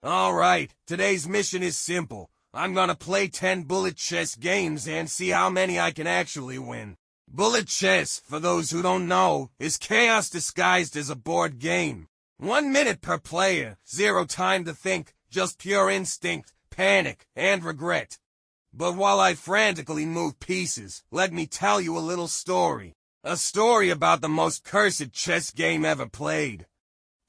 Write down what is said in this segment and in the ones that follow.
Alright, today's mission is simple. I'm gonna play 10 bullet chess games and see how many I can actually win. Bullet chess, for those who don't know, is chaos disguised as a board game. 1 minute per player, 0 time to think, just pure instinct, panic, and regret. But while I frantically move pieces, let me tell you a little story. A story about the most cursed chess game ever played.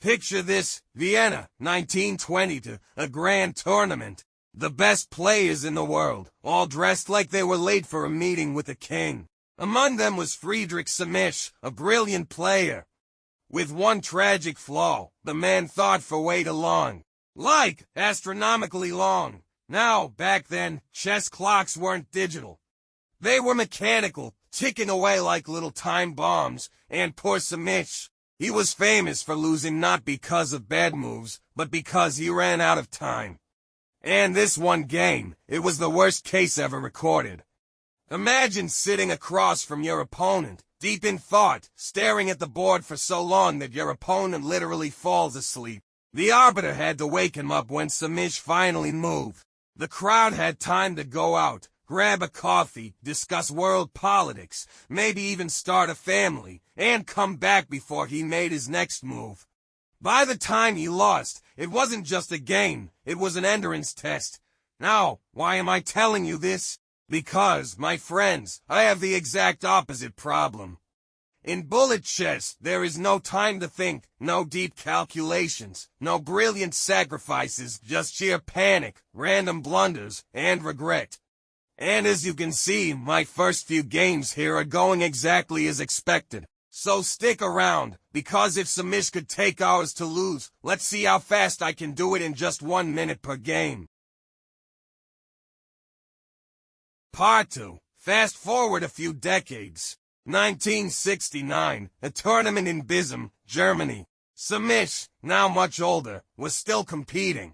Picture this, Vienna, 1920, a grand tournament. The best players in the world, all dressed like they were late for a meeting with a king. Among them was Friedrich Samish, a brilliant player. With one tragic flaw, the man thought for way too long. Like, astronomically long. Now, back then, chess clocks weren't digital. They were mechanical, ticking away like little time bombs, and poor Samish. He was famous for losing not because of bad moves, but because he ran out of time. And this one game, it was the worst case ever recorded. Imagine sitting across from your opponent, deep in thought, staring at the board for so long that your opponent literally falls asleep. The arbiter had to wake him up when Samish finally moved. The crowd had time to go out, grab a coffee, discuss world politics, maybe even start a family, and come back before he made his next move. By the time he lost, it wasn't just a game, it was an endurance test. Now, why am I telling you this? Because, my friends, I have the exact opposite problem. In bullet chess, there is no time to think, no deep calculations, no brilliant sacrifices, just sheer panic, random blunders, and regret. And as you can see, my first few games here are going exactly as expected. So stick around, because if Samish could take hours to lose, let's see how fast I can do it in just 1 minute per game. Part 2. Fast forward a few decades. 1969, a tournament in Bism, Germany. Samish, now much older, was still competing.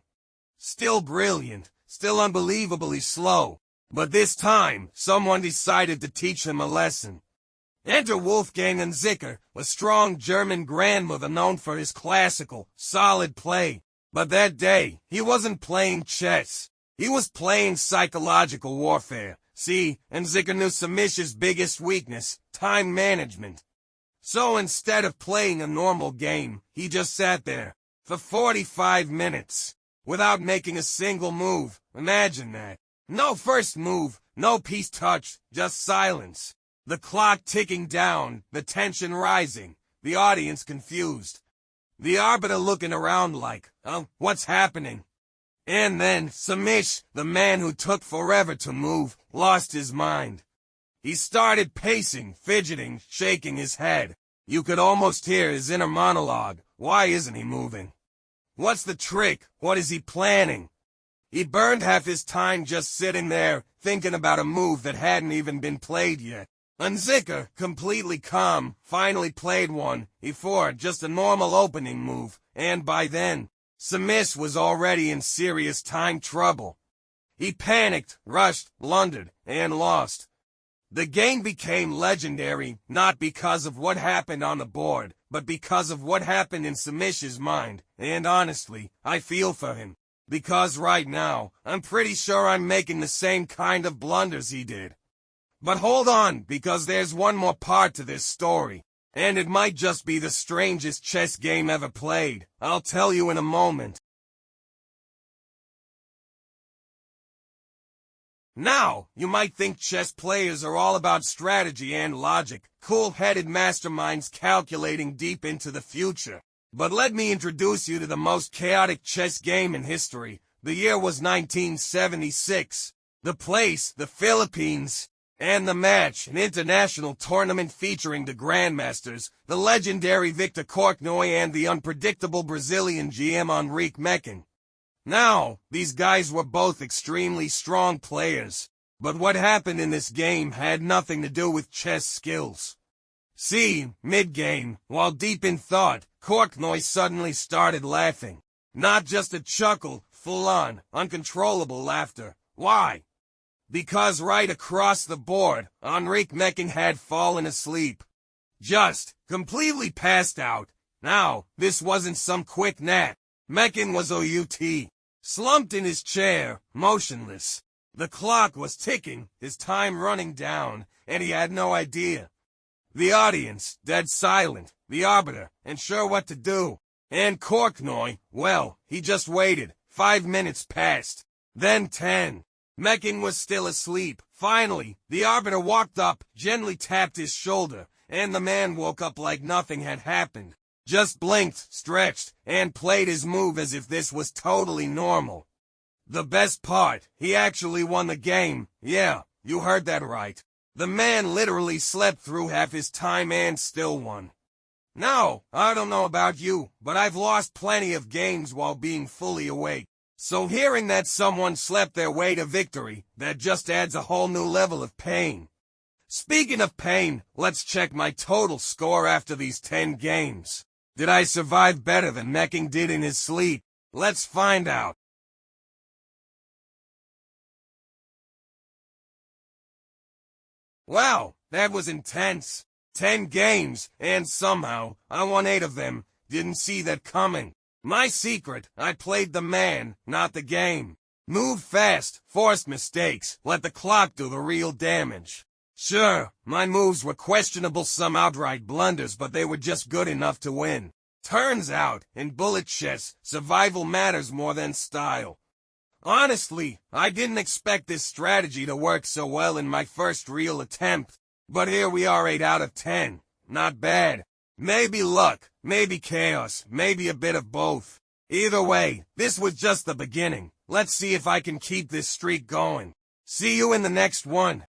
Still brilliant, still unbelievably slow. But this time, someone decided to teach him a lesson. Enter Wolfgang Unzicker, a strong German grandmother known for his classical, solid play. But that day, he wasn't playing chess. He was playing psychological warfare. See, Unzicker knew Samish's biggest weakness, time management. So instead of playing a normal game, he just sat there for 45 minutes without making a single move. Imagine that. No first move, no piece touched, just silence. The clock ticking down, the tension rising, the audience confused. The arbiter looking around like, oh, what's happening? And then, Samish, the man who took forever to move, lost his mind. He started pacing, fidgeting, shaking his head. You could almost hear his inner monologue. Why isn't he moving? What's the trick? What is he planning? He burned half his time just sitting there, thinking about a move that hadn't even been played yet. Unzicker, completely calm, finally played one, before just a normal opening move, and by then, Samish was already in serious time trouble. He panicked, rushed, blundered, and lost. The game became legendary, not because of what happened on the board, but because of what happened in Samish's mind, and honestly, I feel for him. Because right now, I'm pretty sure I'm making the same kind of blunders he did. But hold on, because there's one more part to this story. And it might just be the strangest chess game ever played. I'll tell you in a moment. Now, you might think chess players are all about strategy and logic, cool-headed masterminds calculating deep into the future. But let me introduce you to the most chaotic chess game in history. The year was 1976. The place, the Philippines. And the match, an international tournament featuring the grandmasters, the legendary Victor Korchnoi and the unpredictable Brazilian GM Henrique Mekin. Now, these guys were both extremely strong players. But what happened in this game had nothing to do with chess skills. See, mid-game, while deep in thought, Korchnoi suddenly started laughing. Not just a chuckle, full-on, uncontrollable laughter. Why? Because right across the board, Henrique Mekin had fallen asleep. Just, completely passed out. Now, this wasn't some quick nap. Mekin was OUT. slumped in his chair, motionless. The clock was ticking, his time running down, and he had no idea. The audience, dead silent, the arbiter, unsure what to do. And Korknoy, well, he just waited. 5 minutes passed. Then 10. Mecking was still asleep. Finally, the arbiter walked up, gently tapped his shoulder, and the man woke up like nothing had happened. Just blinked, stretched, and played his move as if this was totally normal. The best part, he actually won the game. Yeah, you heard that right. The man literally slept through half his time and still won. Now, I don't know about you, but I've lost plenty of games while being fully awake. So hearing that someone slept their way to victory, that just adds a whole new level of pain. Speaking of pain, let's check my total score after these 10 games. Did I survive better than Mecking did in his sleep? Let's find out. Wow, that was intense. 10 games, and somehow, I won 8 of them. Didn't see that coming. My secret, I played the man, not the game. Moved fast, forced mistakes, let the clock do the real damage. Sure, my moves were questionable, some outright blunders, but they were just good enough to win. Turns out, in bullet chess, survival matters more than style. Honestly, I didn't expect this strategy to work so well in my first real attempt. But here we are, 8 out of 10. Not bad. Maybe luck, maybe chaos, maybe a bit of both. Either way, this was just the beginning. Let's see if I can keep this streak going. See you in the next one.